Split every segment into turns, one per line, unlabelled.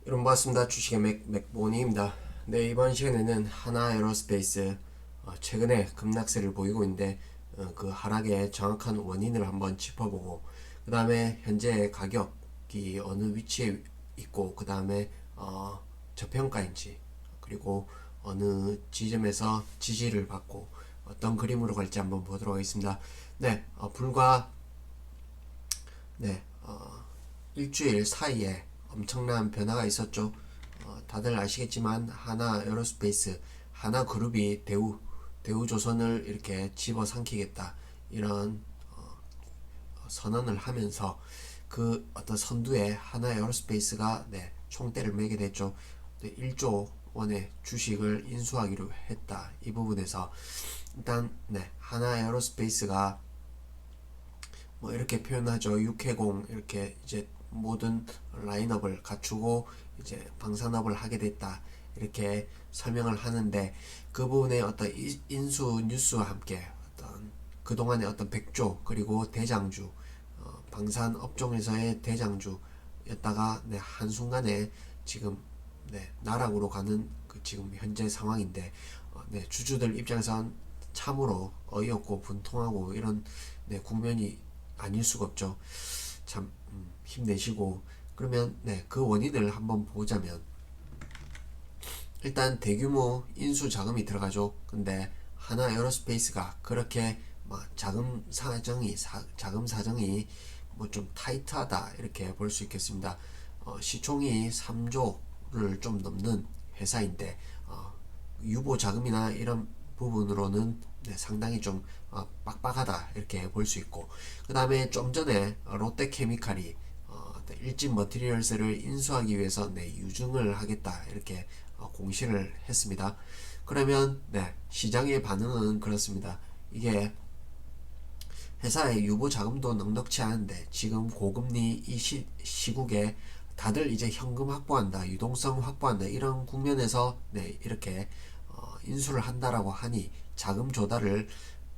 여러분 반갑습니다. 주식의 맥모닝입니다. 네, 이번 시간에는 하나 에어로스페이스 최근에 급락세를 보이고 있는데 그 하락의 정확한 원인을 한번 짚어보고 그 다음에 현재 가격이 어느 위치에 있고 그 다음에 저평가인지 그리고 어느 지점에서 지지를 받고 어떤 그림으로 갈지 한번 보도록 하겠습니다. 네, 불과 네, 일주일 사이에 엄청난 변화가 있었죠. 다들 아시겠지만 하나 에어로스페이스, 하나 그룹이 대우조선을 이렇게 집어삼키겠다 이런 선언을 하면서 그 어떤 선두에 하나 에어로스페이스가 총대를 매게 됐죠. 1조 원의 주식을 인수하기로 했다. 이 부분에서 일단 하나 에어로스페이스가 뭐 이렇게 표현하죠. 육해공 이렇게 이제 모든 라인업을 갖추고 이제 방산업을 하게 됐다. 이렇게 설명을 하는데 그 부분에 어떤 인수 뉴스와 함께 어떤 그동안의 어떤 백조 그리고 대장주 방산 업종에서의 대장주였다가 한순간에 지금 나락으로 가는 그 지금 현재 상황인데 주주들 입장에선 참으로 어이없고 분통하고 이런 국면이 아닐 수가 없죠. 참 힘내시고 그러면 그 원인을 한번 보자면 일단 대규모 인수 자금이 들어가죠. 근데 하나 에어로스페이스가 그렇게 자금 사정이 뭐 좀 타이트하다 이렇게 볼 수 있겠습니다. 시총이 3조를 좀 넘는 회사인데 유보 자금이나 이런 부분으로는 상당히 좀 빡빡하다 이렇게 볼 수 있고 그 다음에 좀 전에 롯데케미칼이 일진 머티리얼스를 인수하기 위해서 유증을 하겠다 이렇게 공시를 했습니다. 그러면 시장의 반응은 그렇습니다. 이게 회사의 유보 자금도 넉넉치 않은데 지금 고금리 이 시국에 다들 이제 현금 확보한다, 유동성 확보한다 이런 국면에서 이렇게 인수를 한다라고 하니 자금 조달을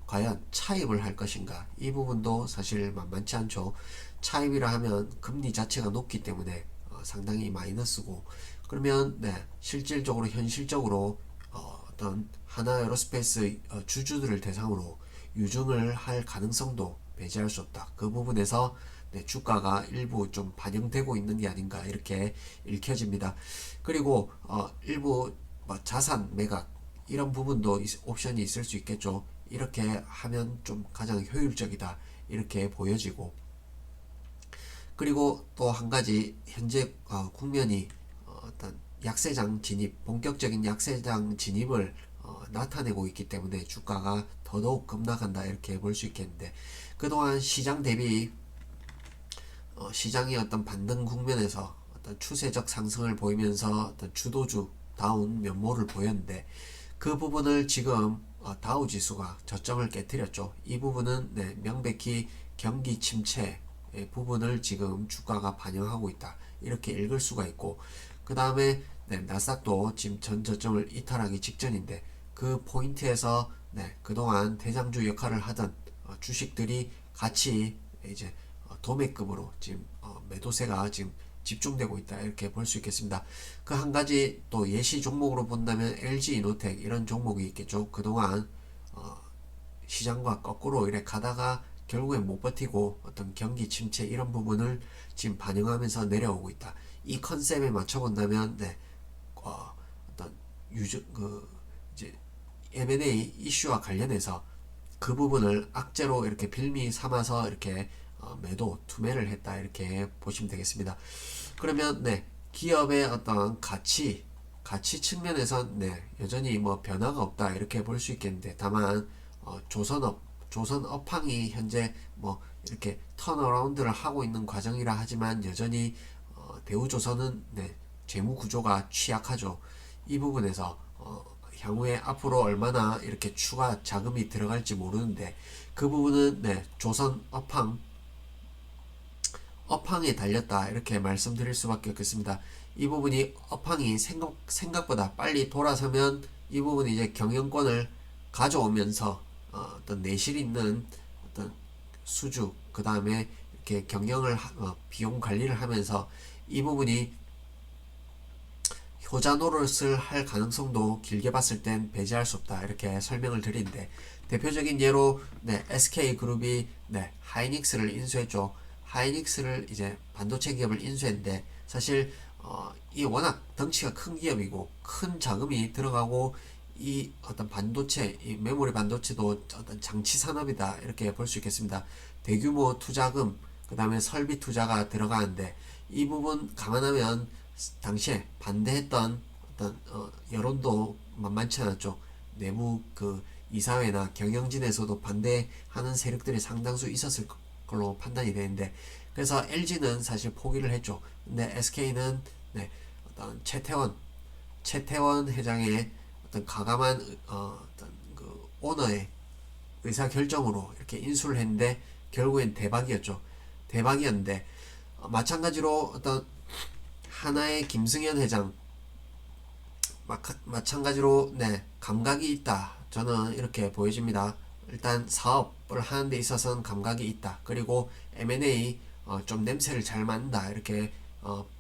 과연 차입을 할 것인가 이 부분도 사실 만만치 않죠. 차입이라 하면 금리 자체가 높기 때문에 상당히 마이너스고 그러면 실질적으로 현실적으로 어떤 하나 에어로스페이스 주주들을 대상으로 유증을 할 가능성도 배제할 수 없다. 그 부분에서 주가가 일부 좀 반영되고 있는 게 아닌가 이렇게 읽혀집니다. 그리고 일부 자산 매각 이런 부분도 옵션이 있을 수 있겠죠. 이렇게 하면 좀 가장 효율적이다 이렇게 보여지고 그리고 또 한 가지 현재 국면이 어떤 약세장 진입 본격적인 약세장 진입을 나타내고 있기 때문에 주가가 더더욱 급락한다 이렇게 볼 수 있겠는데 그동안 시장 대비 시장이 어떤 반등 국면에서 어떤 추세적 상승을 보이면서 어떤 주도주 다운 면모를 보였는데 그 부분을 지금 다우 지수가 저점을 깨뜨렸죠. 이 부분은 명백히 경기 침체의 부분을 지금 주가가 반영하고 있다. 이렇게 읽을 수가 있고 그 다음에 나스닥도 지금 전 저점을 이탈하기 직전인데 그 포인트에서 그동안 대장주 역할을 하던 주식들이 같이 이제 도매급으로 지금 매도세가 지금 집중되고 있다 이렇게 볼 수 있겠습니다. 그 한 가지 또 예시 종목으로 본다면 LG이노텍 이런 종목이 있겠죠. 그동안 시장과 거꾸로 이렇게 가다가 결국엔 못 버티고 어떤 경기 침체 이런 부분을 지금 반영하면서 내려오고 있다. 이 컨셉에 맞춰 본다면 어떤 이제 M&A 이슈와 관련해서 그 부분을 악재로 이렇게 빌미 삼아서 이렇게 매도 투매를 했다 이렇게 보시면 되겠습니다. 그러면 기업의 어떤 가치 측면에서 여전히 뭐 변화가 없다 이렇게 볼 수 있겠는데 다만 조선업황이 현재 뭐 이렇게 턴어라운드를 하고 있는 과정이라 하지만 여전히 대우조선은 재무 구조가 취약하죠. 이 부분에서 향후에 앞으로 얼마나 이렇게 추가 자금이 들어갈지 모르는데 그 부분은 조선 업황에 달렸다 이렇게 말씀드릴 수밖에 없겠습니다. 이 부분이 업황이 생각보다 빨리 돌아서면 이 부분이 이제 경영권을 가져오면서 어떤 내실 있는 어떤 수주 그 다음에 이렇게 경영을 비용 관리를 하면서 이 부분이 효자 노릇을 할 가능성도 길게 봤을 땐 배제할 수 없다 이렇게 설명을 드리는데, 대표적인 예로 SK그룹이 하이닉스를 인수했죠. 하이닉스를 이제 반도체 기업을 인수했는데, 사실 이 워낙 덩치가 큰 기업이고 큰 자금이 들어가고, 이 어떤 반도체, 이 메모리 반도체도 어떤 장치 산업이다 이렇게 볼 수 있겠습니다. 대규모 투자금, 그 다음에 설비 투자가 들어가는데, 이 부분 감안하면 당시에 반대했던 어떤 여론도 만만치 않았죠. 내부 그 이사회나 경영진에서도 반대하는 세력들이 상당수 있었을 걸로 판단이 되는데, 그래서 LG는 사실 포기를 했죠. 근데 SK는 어떤 최태원 회장의 어떤 과감한 어떤 그 오너의 의사 결정으로 이렇게 인수를 했는데, 결국엔 대박이었죠. 대박이었는데, 마찬가지로 어떤 하나의 김승현 회장, 마찬가지로 감각이 있다. 저는 이렇게 보여집니다. 일단 사업을 하는 데 있어서는 감각이 있다. 그리고 M&A 좀 냄새를 잘 맡는다. 이렇게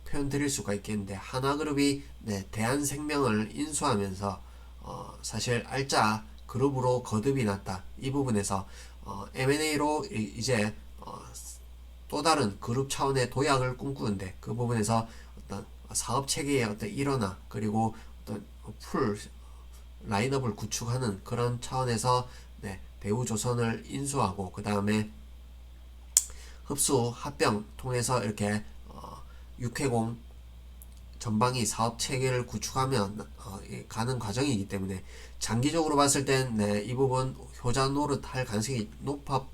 표현 드릴 수가 있겠는데, 하나그룹이 대한생명을 인수하면서 사실 알짜 그룹으로 거듭이 났다. 이 부분에서 M&A로 이제 또 다른 그룹 차원의 도약을 꿈꾸는데, 그 부분에서 어떤 사업 체계의 어떤 일원화, 그리고 어떤 풀 라인업을 구축하는 그런 차원에서 대우조선을 인수하고, 그 다음에 흡수 합병 통해서 이렇게 육해공 전방위 사업 체계를 구축하면 가는 과정이기 때문에, 장기적으로 봤을 땐 이 부분 효자 노릇 할 가능성이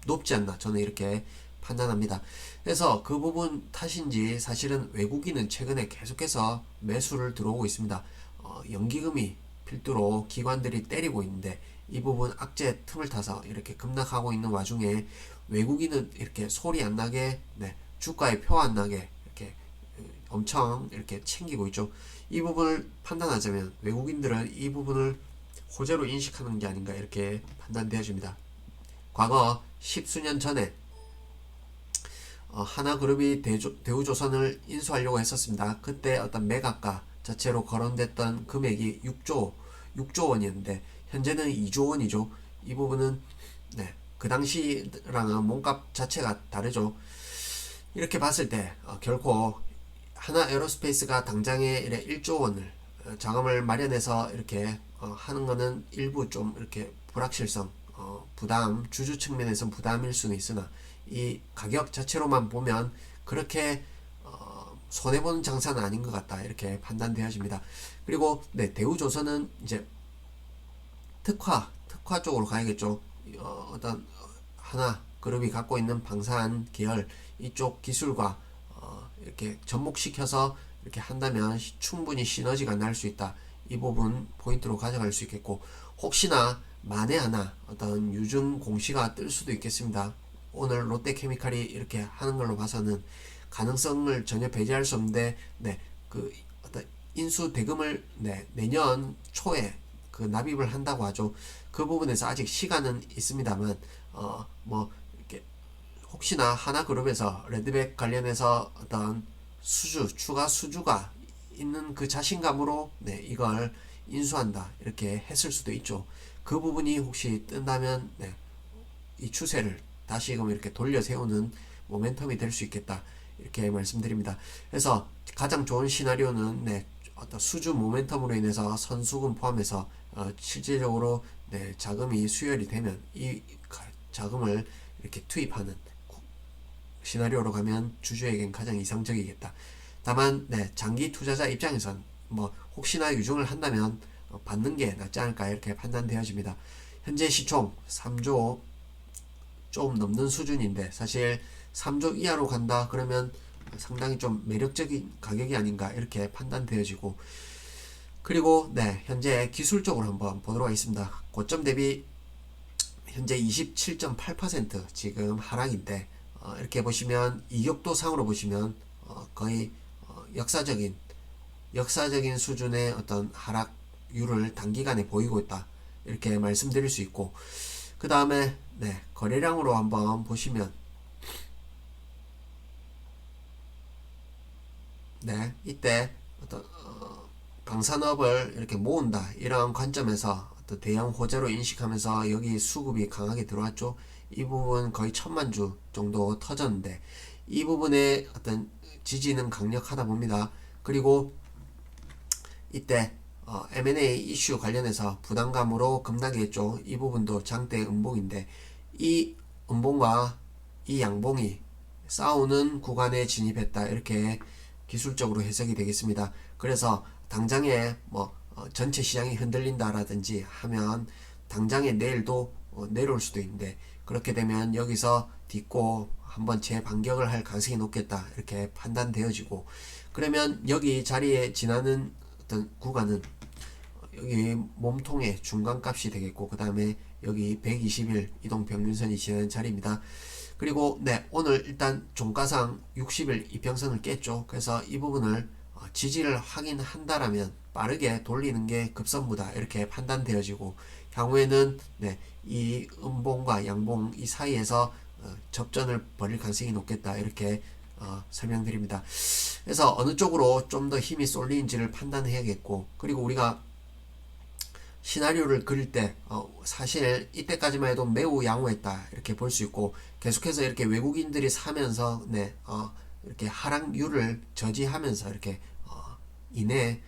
높지 않나, 저는 이렇게 판단합니다. 그래서 그 부분 탓인지 사실은 외국인은 최근에 계속해서 매수를 들어오고 있습니다. 연기금이 필두로 기관들이 때리고 있는데, 이 부분 악재 틈을 타서 이렇게 급락하고 있는 와중에 외국인은 이렇게 소리 안 나게 주가에 표 안 나게 이렇게 엄청 이렇게 챙기고 있죠. 이 부분을 판단하자면 외국인들은 이 부분을 호재로 인식하는 게 아닌가 이렇게 판단되어집니다. 과거 십수년 전에 하나그룹이 대우조선을 인수하려고 했었습니다. 그때 어떤 매각가 자체로 거론됐던 금액이 6조 원이었는데, 현재는 2조 원이죠. 이 부분은 그 당시랑은 몸값 자체가 다르죠. 이렇게 봤을 때 결코 하나 에어로스페이스가 당장에 1조 원을 자금을 마련해서 이렇게 하는 거는 일부 좀 이렇게 불확실성, 부담, 주주 측면에서 부담일 수는 있으나, 이 가격 자체로만 보면 그렇게 손해보는 장사는 아닌 것 같다 이렇게 판단되어집니다. 그리고 대우조선은 이제 특화 쪽으로 가야겠죠. 어떤 하나 그룹이 갖고 있는 방산 계열 이쪽 기술과 이렇게 접목시켜서 이렇게 한다면 충분히 시너지가 날 수 있다. 이 부분 포인트로 가져갈 수 있겠고, 혹시나 만에 하나 어떤 유증 공시가 뜰 수도 있겠습니다. 오늘 롯데케미칼이 이렇게 하는 걸로 봐서는 가능성을 전혀 배제할 수 없는데, 그 어떤 인수 대금을 내년 초에 그 납입을 한다고 하죠. 그 부분에서 아직 시간은 있습니다만, 뭐 이렇게 혹시나 하나그룹에서 레드백 관련해서 어떤 추가 수주가 있는 그 자신감으로 이걸 인수한다 이렇게 했을 수도 있죠. 그 부분이 혹시 뜬다면 이 추세를 다시금 이렇게 돌려 세우는 모멘텀이 될 수 있겠다 이렇게 말씀드립니다. 그래서 가장 좋은 시나리오는 어떤 수주 모멘텀으로 인해서 선수금 포함해서 실질적으로 자금이 수혈이 되면 이 자금을 이렇게 투입하는 시나리오로 가면 주주에겐 가장 이상적이겠다. 다만 장기 투자자 입장에선 뭐 혹시나 유증을 한다면 받는 게 낫지 않을까 이렇게 판단되어집니다. 현재 시총 3조 좀 넘는 수준인데, 사실 3조 이하로 간다 그러면 상당히 좀 매력적인 가격이 아닌가 이렇게 판단되어지고, 그리고 현재 기술적으로 한번 보도록 하겠습니다. 고점 대비 현재 27.8% 지금 하락인데, 이렇게 보시면 이격도 상으로 보시면 거의 역사적인 수준의 어떤 하락률을 단기간에 보이고 있다 이렇게 말씀드릴 수 있고, 그 다음에 거래량으로 한번 보시면 이때 어떤 방산업을 이렇게 모은다 이러한 관점에서 어떤 대형 호재로 인식하면서 여기 수급이 강하게 들어왔죠. 이 부분 거의 1000만 주 정도 터졌는데 이 부분에 어떤 지지는 강력하다 봅니다. 그리고 이때 M&A 이슈 관련해서 부담감으로 급락이 했죠. 이 부분도 장대 음봉인데 이 음봉과 이 양봉이 싸우는 구간에 진입했다 이렇게 기술적으로 해석이 되겠습니다. 그래서 당장에 전체 시장이 흔들린다라든지 하면 당장에 내일도 내려올 수도 있는데 그렇게 되면 여기서 딛고 한번 재반격을 할 가능성이 높겠다 이렇게 판단되어지고 그러면 여기 자리에 지나는 어떤 구간은 여기 몸통의 중간값이 되겠고 그 다음에 여기 120일 이동평균선이 지나는 자리입니다. 그리고 네 오늘 일단 종가상 60일 이평선을 깼죠. 그래서 이 부분을 지지를 확인한다라면 빠르게 돌리는 게 급선무다 이렇게 판단되어지고 향후에는 네, 이 음봉과 양봉 이 사이에서 접전을 벌일 가능성이 높겠다 이렇게 설명드립니다. 그래서 어느 쪽으로 좀 더 힘이 쏠리는지를 판단해야겠고 그리고 우리가 시나리오를 그릴 때 사실 이때까지만 해도 매우 양호했다 이렇게 볼 수 있고 계속해서 이렇게 외국인들이 사면서 네, 이렇게 하락률을 저지하면서 이렇게 이내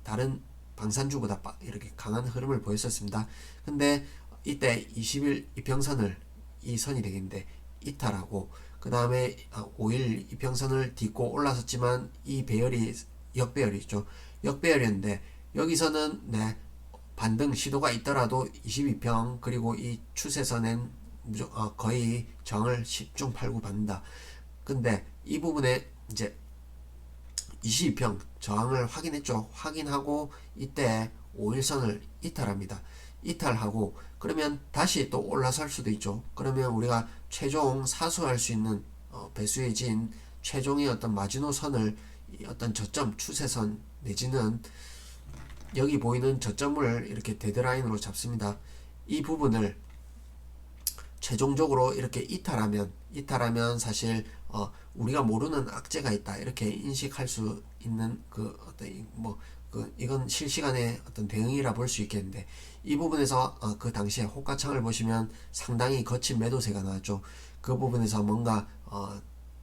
다른 방산주보다 이렇게 강한 흐름을 보였었습니다. 근데 이때 20일 이평선을 이 선이 되겠는데 이탈하고 그 다음에 5일 이평선을 딛고 올라섰지만 이 배열이 역배열이죠. 역배열이었는데 여기서는 네, 반등 시도가 있더라도 22평 그리고 이 추세선엔 거의 정을 10중 8구 받는다. 근데 이 부분에 이제 22평 저항을 확인했죠. 확인하고 이때 5일선을 이탈합니다. 이탈하고 그러면 다시 또 올라설 수도 있죠. 그러면 우리가 최종 사수할 수 있는 배수의 진 최종의 어떤 마지노선을 어떤 저점 추세선 내지는 여기 보이는 저점을 이렇게 데드라인으로 잡습니다. 이 부분을 최종적으로 이렇게 이탈하면 사실 우리가 모르는 악재가 있다 이렇게 인식할 수 있는 그 어떤 이건 실시간의 어떤 대응이라 볼 수 있겠는데 이 부분에서 그 당시에 호가창을 보시면 상당히 거친 매도세가 나왔죠. 그 부분에서 뭔가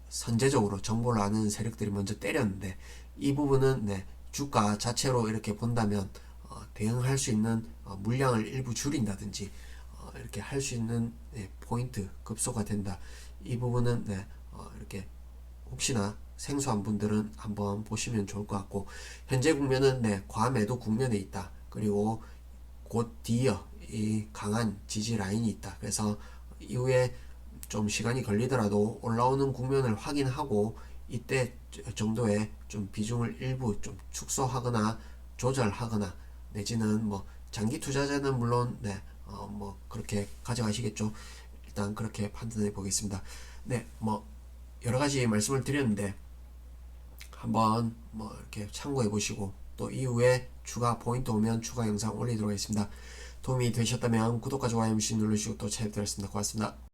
선제적으로 정보를 아는 세력들이 먼저 때렸는데 이 부분은 네, 주가 자체로 이렇게 본다면 대응할 수 있는 물량을 일부 줄인다든지 이렇게 할 수 있는 네, 포인트 급소가 된다. 이 부분은 네, 이렇게 혹시나 생소한 분들은 한번 보시면 좋을 것 같고 현재 국면은 네, 과매도 국면에 있다. 그리고 곧 뒤이어 이 강한 지지 라인이 있다. 그래서 이후에 좀 시간이 걸리더라도 올라오는 국면을 확인하고 이때 정도의 좀 비중을 일부 좀 축소하거나 조절하거나 내지는 장기 투자자는 물론 네, 그렇게 가져가시겠죠. 일단 그렇게 판단해 보겠습니다. 네, 여러 가지 말씀을 드렸는데 한번 이렇게 참고해 보시고 또 이후에 추가 포인트 오면 추가 영상 올리도록 하겠습니다. 도움이 되셨다면 구독과 좋아요 눌러주시고 또 찾아뵙도록 하겠습니다. 고맙습니다.